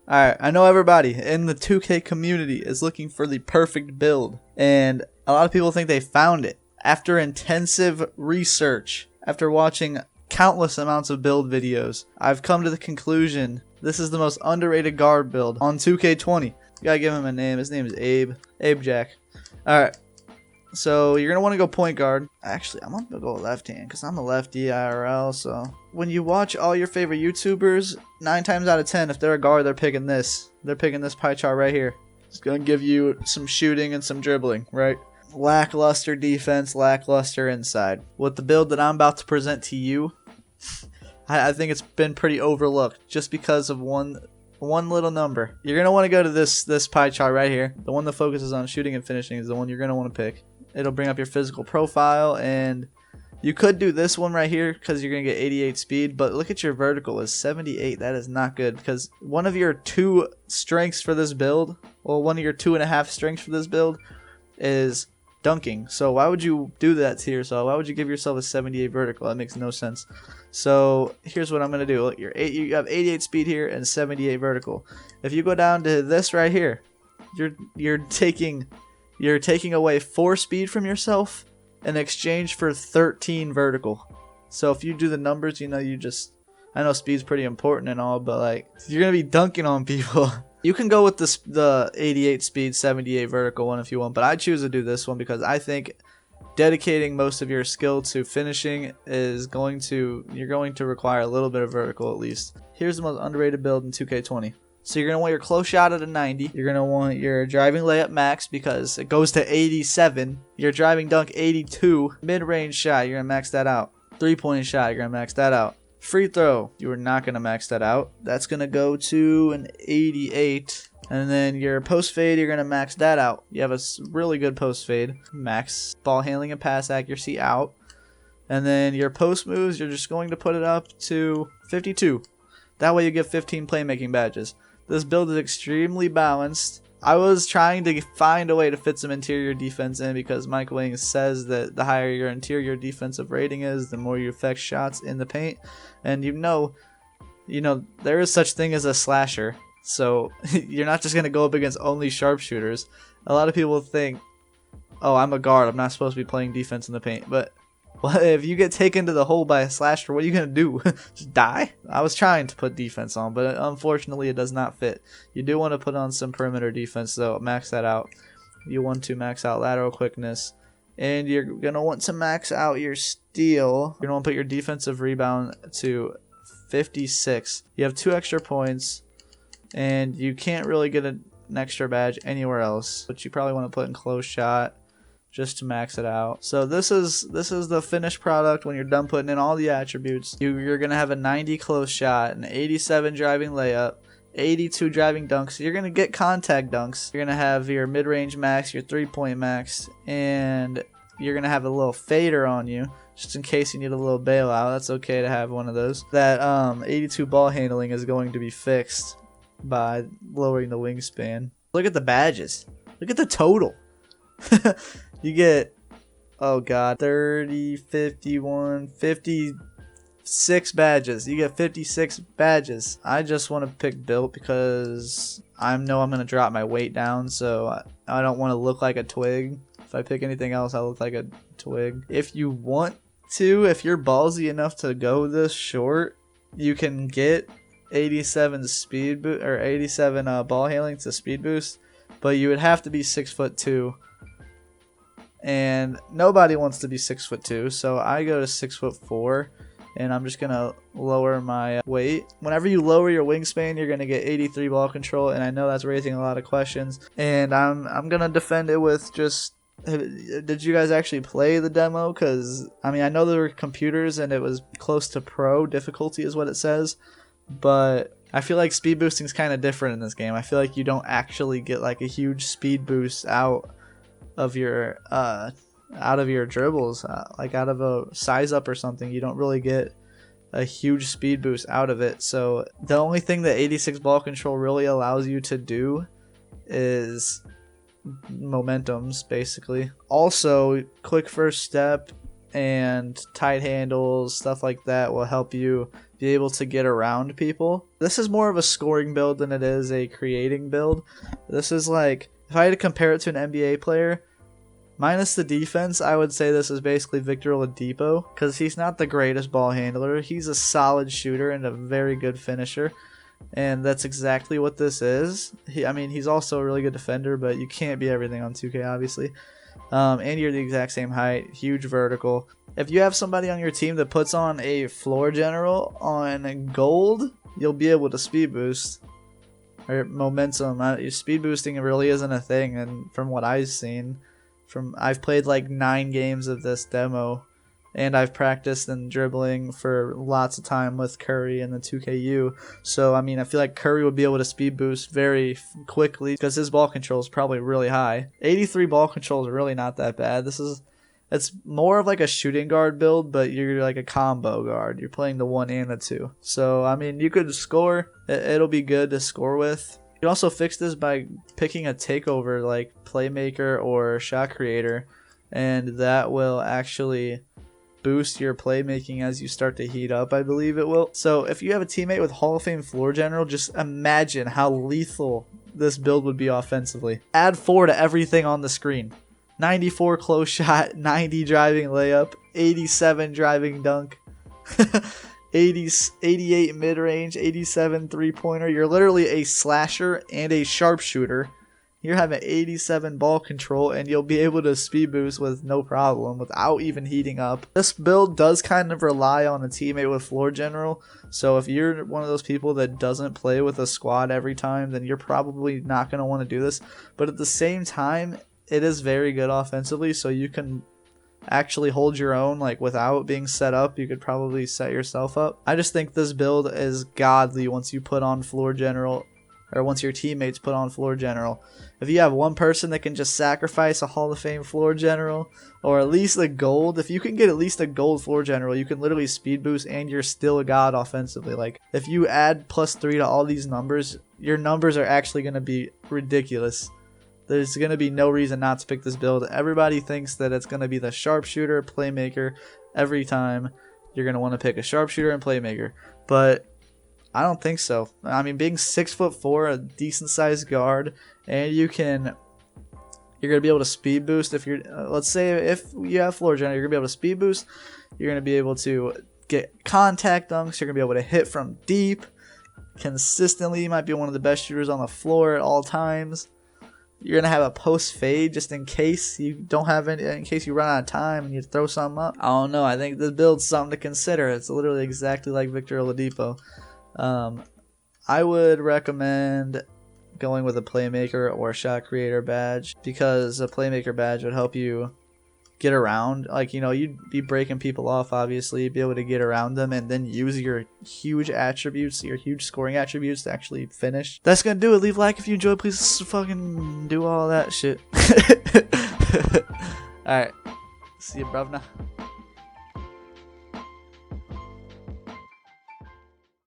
Alright, I know everybody in the 2K community is looking for the perfect build, and a lot of people think they found it. After intensive research, after watching countless amounts of build videos, I've come to the conclusion this is the most underrated guard build on 2K20. You gotta give him a name. His name is Abe. Abe Jack. Alright, so you're going to want to go point guard. Actually, I'm going to go left hand because I'm a lefty IRL. So when you watch all your favorite YouTubers, 9 times out of 10, if they're a guard, they're picking this. They're picking this pie chart right here. It's going to give you some shooting and some dribbling, right? Lackluster defense, lackluster inside. With the build that I'm about to present to you, I think it's been pretty overlooked just because of one little number. You're going to want to go to this pie chart right here. The one that focuses on shooting and finishing is the one you're going to want to pick. It'll bring up your physical profile, and you could do this one right here because you're going to get 88 speed, but look at your vertical is 78. That is not good because one of your 2 strengths for this build, well, one of your 2.5 strengths for this build is dunking. So why would you do that to yourself? Why would you give yourself a 78 vertical? That makes no sense. So here's what I'm going to do. Look, you have 88 speed here and 78 vertical. If you go down to this right here, you're taking away 4 speed from yourself in exchange for 13 vertical. So if you do the numbers, you know, I know speed's pretty important and all, but like, you're going to be dunking on people. You can go with the 88 speed, 78 vertical one if you want, but I choose to do this one because I think dedicating most of your skill to finishing you're going to require a little bit of vertical at least. Here's the most underrated build in 2K20. So you're going to want your close shot at a 90. You're going to want your driving layup max because it goes to 87. Your driving dunk 82. Mid-range shot, you're going to max that out. 3-point shot, you're going to max that out. Free throw, you are not going to max that out. That's going to go to an 88. And then your post fade, you're going to max that out. You have a really good post fade. Max ball handling and pass accuracy out. And then your post moves, you're just going to put it up to 52. That way you get 15 playmaking badges. This build is extremely balanced. I was trying to find a way to fit some interior defense in because Mike Wing says that the higher your interior defensive rating is, the more you affect shots in the paint. And you know, there is such thing as a slasher. So you're not just going to go up against only sharpshooters. A lot of people think, oh, I'm a guard, I'm not supposed to be playing defense in the paint. But well, if you get taken to the hole by a slasher, what are you going to do? Just die? I was trying to put defense on, but unfortunately it does not fit. You do want to put on some perimeter defense, though. Max that out. You want to max out lateral quickness. And you're going to want to max out your steal. You're going to want to put your defensive rebound to 56. You have 2 extra points, and you can't really get an extra badge anywhere else. But you probably want to put in close shot just to max it out. So this is the finished product when you're done putting in all the attributes. You're going to have a 90 close shot, an 87 driving layup, 82 driving dunks. So you're going to get contact dunks. You're going to have your mid-range max, your 3-point max, and you're going to have a little fader on you just in case you need a little bailout. That's okay to have one of those. That 82 ball handling is going to be fixed by lowering the wingspan. Look at the badges. Look at the total. You get, oh god, 30, 51, 56 badges. You get 56 badges. I just want to pick built because I know I'm going to drop my weight down, so I don't want to look like a twig. If I pick anything else, I'll look like a twig. If you want to, if you're ballsy enough to go this short, you can get 87 speed or 87 ball handling to speed boost, but you would have to be 6'2". And nobody wants to be 6'2", so I go to 6'4", and I'm just gonna lower my weight. Whenever you lower your wingspan, you're gonna get 83 ball control, and I know that's raising a lot of questions. And I'm gonna defend it with just. Did you guys actually play the demo? Because I mean, I know there were computers, and it was close to pro difficulty, is what it says. But I feel like speed boosting is kind of different in this game. I feel like you don't actually get like a huge speed boost out of your dribbles, like out of a size up or something. You don't really get a huge speed boost out of it. So the only thing that 86 ball control really allows you to do is momentums, basically. Also, quick first step and tight handles, stuff like that will help you be able to get around people. This is more of a scoring build than it is a creating build. This is like, if I had to compare it to an NBA player, minus the defense, I would say this is basically Victor Oladipo, because he's not the greatest ball handler. He's a solid shooter and a very good finisher, and that's exactly what this is. I mean, he's also a really good defender, but you can't be everything on 2K, obviously. And you're the exact same height, huge vertical. If you have somebody on your team that puts on a floor general on gold, you'll be able to speed boost. Or momentum. Speed boosting really isn't a thing, and from what I've seen, I've played like 9 games of this demo, and I've practiced and dribbling for lots of time with Curry and the 2KU. So I mean, I feel like Curry would be able to speed boost very quickly because his ball control is probably really high. 83 ball control is really not that bad. It's more of like a shooting guard build, but you're like a combo guard. You're playing the 1 and the 2. So I mean, you could score. It'll be good to score with. You can also fix this by picking a takeover like playmaker or shot creator, and that will actually boost your playmaking as you start to heat up, I believe it will. So if you have a teammate with Hall of Fame floor general, just imagine how lethal this build would be offensively. Add 4 to everything on the screen. 94 close shot, 90 driving layup, 87 driving dunk, 88 mid-range, 87 three-pointer. You're literally a slasher and a sharpshooter. You're having 87 ball control, and you'll be able to speed boost with no problem without even heating up. This build does kind of rely on a teammate with floor general, so if you're one of those people that doesn't play with a squad every time, then you're probably not going to want to do this. But at the same time, it is very good offensively, so you can actually hold your own. Like without being set up, you could probably set yourself up. I just think this build is godly once you put on floor general, or once your teammates put on floor general. If you have one person that can just sacrifice a Hall of Fame floor general, or at least a gold, if you can get at least a gold floor general, you can literally speed boost and you're still a god offensively. Like if you add +3 to all these numbers, your numbers are actually going to be ridiculous. There's going to be no reason not to pick this build. Everybody thinks that it's going to be the sharpshooter, playmaker. Every time you're going to want to pick a sharpshooter and playmaker. But I don't think so. I mean, being 6'4", a decent sized guard, and you're going to be able to speed boost. If you're, let's say if you have floor general, you're going to be able to speed boost. You're going to be able to get contact dunks. You're going to be able to hit from deep consistently. You might be one of the best shooters on the floor at all times. You're going to have a post fade just in case you don't have any, in case you run out of time and you throw something up. I don't know. I think this build's something to consider. It's literally exactly like Victor Oladipo. I would recommend going with a playmaker or shot creator badge, because a playmaker badge would help you get around. Like, you know, you'd be breaking people off, obviously. You'd be able to get around them and then use your huge attributes, your huge scoring attributes to actually finish. That's gonna do it. Leave a like if you enjoyed. Please fucking do all that shit. Alright. See you, bruvna.